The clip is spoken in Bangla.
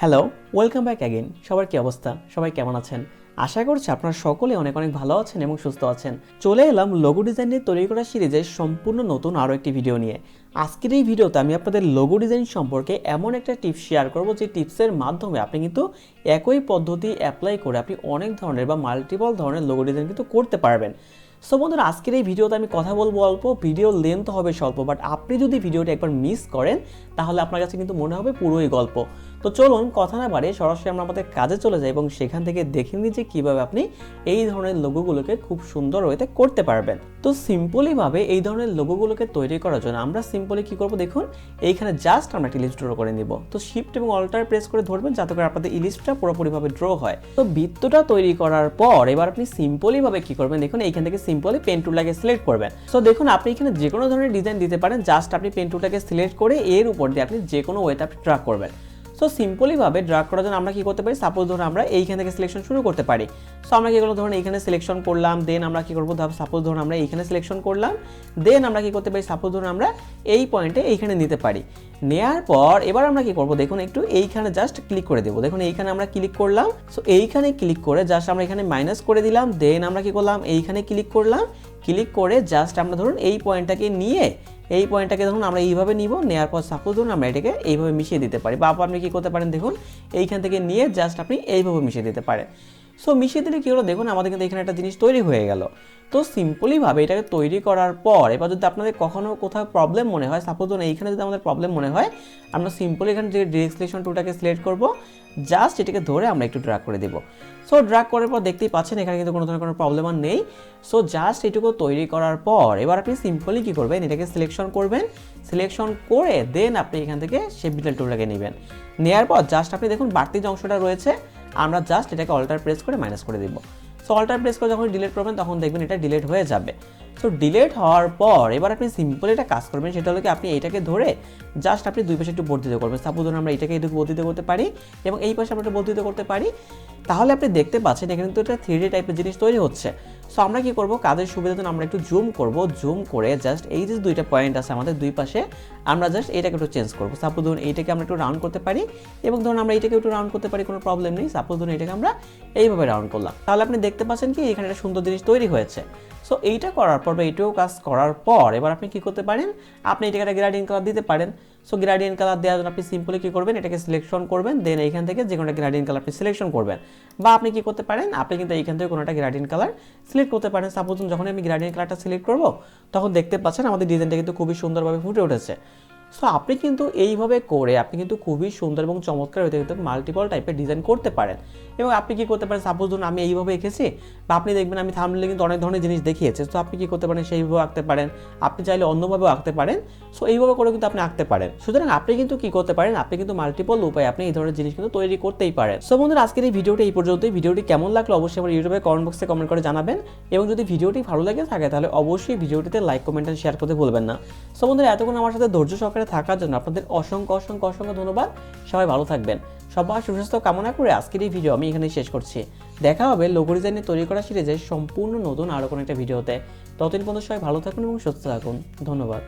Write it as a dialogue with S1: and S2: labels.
S1: Hello, welcome back again. সবার কি অবস্থা? সবাই কেমন আছেন? আশা করছি আপনারা সকলে অনেক ভালো আছেন এবং সুস্থ আছেন। চলে এলাম লোগো ডিজাইন নিয়ে তৈরি করা সিরিজের সম্পূর্ণ নতুন আরও একটি ভিডিও নিয়ে। আজকের এই ভিডিওতে আমি আপনাদের লোগো ডিজাইন সম্পর্কে এমন একটা টিপস শেয়ার করব যে টিপসের মাধ্যমে আপনি কিন্তু একই পদ্ধতি অ্যাপ্লাই করে আপনি অনেক ধরনের বা মাল্টিপল ধরনের লোগো ডিজাইন কিন্তু করতে পারবেন। সো বন্ধুরা, আজকের এই ভিডিওতে আমি কথা বলবো অল্প, ভিডিও লেন্থ হবে স্বল্প, বাট আপনি যদি ভিডিওটা একবার মিস করেন তাহলে আপনার কাছে কিন্তু মনে হবে পুরোই গল্প। তো চলুন কথা না বাড়িয়ে সরাসরি আমরা আমাদের কাজে চলে যাই এবং সেখান থেকে দেখে নিই যে কীভাবে আপনি এই ধরনের লোগোগুলোকে খুব সুন্দর ওয়েতে করতে পারবেন। তো সিম্পলিভাবে এই ধরনের লোগোগুলোকে তৈরি করার জন্য আমরা সিম্পলি কী করবো দেখুন, এইখানে জাস্ট আমরা একটা ইলিস্ট ড্র করে নিব। তো শিফট এবং অল্টার প্রেস করে ধরবেন যাতে করে আপনাদের ইলিস্টটা পুরোপুরিভাবে ড্র হয়। তো বৃত্তটা তৈরি করার পর এবার আপনি সিম্পলিভাবে কী করবেন দেখুন, এইখান থেকে সিম্পলি পেন টুলটাকে সিলেক্ট করবেন। সো দেখুন, আপনি এখানে যে কোনো ধরনের ডিজাইন দিতে পারেন, জাস্ট আপনি পেন টুলটাকে সিলেক্ট করে এর উপর দিয়ে আপনি যে কোনো ওয়েতে আপনি ড্রা করবেন। সো সিম্পলিভাবে ড্রাগ করার জন্য আমরা কী করতে পারি, সাপোজ ধরুন আমরা এইখান থেকে সিলেকশন শুরু করতে পারি। সো আমরা কী করবো ধরুন এইখানে সিলেকশন করলাম, দেন আমরা কী করবো সাপোজ ধরুন আমরা এইখানে সিলেকশন করলাম, দেন আমরা কী করতে পারি, সাপোজ ধরুন আমরা এই পয়েন্টে এইখানে নিতে পারি। নেওয়ার পর এবার আমরা কী করবো দেখুন, একটু এইখানে জাস্ট ক্লিক করে দেবো। দেখুন এইখানে আমরা ক্লিক করলাম। সো এইখানে ক্লিক করে জাস্ট আমরা এখানে মাইনাস করে দিলাম, দেন আমরা কী করলাম এইখানে ক্লিক করলাম, ক্লিক করে জাস্ট আমরা ধরুন এই পয়েন্টটাকে নিয়ে এই পয়েন্টটাকে ধরুন আমরা এইভাবে নিব, নেওয়ার পর সাপোজ ধরুন আমরা এটাকে এইভাবে মিশিয়ে দিতে পারি, বা আপনি কী করতে পারেন দেখুন এইখান থেকে নিয়ে জাস্ট আপনি এইভাবে মিশিয়ে দিতে পারেন। সো মিশিয়ে দিলে কী হলো দেখুন, আমাদের কিন্তু এখানে একটা জিনিস তৈরি হয়ে গেল। তো সিম্পলিভাবে এটাকে তৈরি করার পর এবার যদি আপনাদের কখনো কোথাও প্রবলেম মনে হয়, সাপোজ ধরুন এইখানে যদি আমাদের প্রবলেম মনে হয়, আমরা সিম্পলি এখানে যে ডিরেক্ট সিলেকশন টুলটাকে সিলেক্ট করবো, জাস্ট এটাকে ধরে আমরা একটু ড্রাগ করে দেবো। সো ড্রাগ করার পর দেখতেই পাচ্ছেন এখানে কিন্তু কোনো ধরনের কোনো প্রবলেম আর নেই। সো জাস্ট এটুকু তৈরি করার পর এবার আপনি সিম্পলি কী করবেন, এটাকে সিলেকশন করবেন, সিলেকশন করে দেন আপনি এখান থেকে শেপ বিল্ডার টুলটাকে নেবেন। নেওয়ার পর জাস্ট আপনি দেখুন বাড়তি যে অংশটা রয়েছে আমরা জাস্ট এটাকে অল্টার প্রেস করে মাইনাস করে দিব। সো অল্টার প্রেস করে যখন ডিলিট করবেন তখন দেখবেন এটা ডিলিট হয়ে যাবে। সো ডিলিট হওয়ার পর এবার আপনি সিম্পলি এটা কাজ করবেন, সেটা হলো কি আপনি এইটাকে ধরে জাস্ট আপনি দুই পাশে একটু বর্ধিত করবেন। সাপোজ ধরুন আমরা এটাকে একটু বর্ধিত করতে পারি এবং এই পাশে আমরা একটু বর্ধিত করতে পারি। তাহলে আপনি দেখতে পাচ্ছেন এখানে কিন্তু এটা 3D টাইপের জিনিস তৈরি হচ্ছে। সো আমরা কী করবো, কাজের সুবিধার জন্য আমরা একটু জুম করব, জুম করে জাস্ট এই যে দুইটা পয়েন্ট আছে আমাদের দুই পাশে, আমরা জাস্ট এইটাকে একটু চেঞ্জ করবো। সাপোজ ধরুন এইটাকে আমরা একটু রাউন্ড করতে পারি এবং ধরুন আমরা এইটাকে একটু রাউন্ড করতে পারি, কোনো প্রবলেম নেই। সাপোজ ধরুন এটাকে আমরা এইভাবে রাউন্ড করলাম, তাহলে আপনি দেখতে পাচ্ছেন কি এখানে একটা সুন্দর জিনিস তৈরি হয়েছে। সো এইটা করার পর বা এইটাও কাজ করার পর এবার আপনি কী করতে পারেন, আপনি এটাকে একটা গ্রেডিয়েন্ট কালার দিতে পারেন। সো গ্রেডিয়েন্ট কালার দেওয়ার জন্য আপনি সিম্পলি কী করবেন, এটাকে সিলেকশন করবেন, দেন এইখান থেকে যে কোনো একটা গ্রেডিয়েন্ট কালার আপনি সিলেকশন করবেন, বা আপনি কী করতে পারেন, আপনি কিন্তু এইখান থেকে কোনো একটা গ্রেডিয়েন্ট কালার সিলেক্ট করতে পারেন। সাপোজ যখন আমি গ্রেডিয়েন্ট কালারটা সিলেক্ট করবো তখন দেখতে পাচ্ছেন আমাদের ডিজাইনটা কিন্তু খুবই সুন্দরভাবে ফুটে উঠেছে। সো আপনি কিন্তু এইভাবে করে আপনি কিন্তু খুবই সুন্দর এবং চমৎকার হতে কিন্তু মাল্টিপল টাইপের ডিজাইন করতে পারেন। এবং আপনি কী করতে পারেন, সাপোজ ধরুন আমি এইভাবে এঁকেছি, বা আপনি দেখবেন আমি থাম্বনেইলে কিন্তু অনেক ধরনের জিনিস দেখিয়েছি। তো আপনি কী করতে পারেন, সেইভাবে আঁকতে পারেন, আপনি চাইলে অন্যভাবেও আঁকতে পারেন। সো এইভাবে করে কিন্তু আপনি আঁকতে পারেন। সুতরাং আপনি কিন্তু কী করতে পারেন, আপনি কিন্তু মাল্টিপল উপায়ে আপনি এই ধরনের জিনিস কিন্তু তৈরি করতেই পারেন। সো বন্ধুরা, আজকের এই ভিডিওটি এই পর্যন্তই। ভিডিওটি কেমন লাগলো অবশ্যই আমার ইউটিউবে কমেন্ট বক্সে কমেন্ট করে জানাবেন, এবং যদি ভিডিওটি ভালো লাগে থাকে তাহলে অবশ্যই ভিডিওটিতে লাইক, কমেন্ট এন্ড শেয়ার করতে ভুলবেন না। সো বন্ধুরা, এতক্ষণ আমার সাথে ধৈর্য সহকারে থাকার জন্য আপনাদের অসংখ্য অসংখ্য অসংখ্য ধন্যবাদ। সবাই ভালো থাকবেন, সবার সুস্বাস্থ্য কামনা করে আজকের এই ভিডিও আমি এখানেই শেষ করছি। দেখা হবে লোগো ডিজাইনে তৈরি করা সিরিজের সম্পূর্ণ নতুন আরও কোনো একটা ভিডিওতে। ততদিন পর্যন্ত সবাই ভালো থাকুন এবং সুস্থ থাকুন। ধন্যবাদ।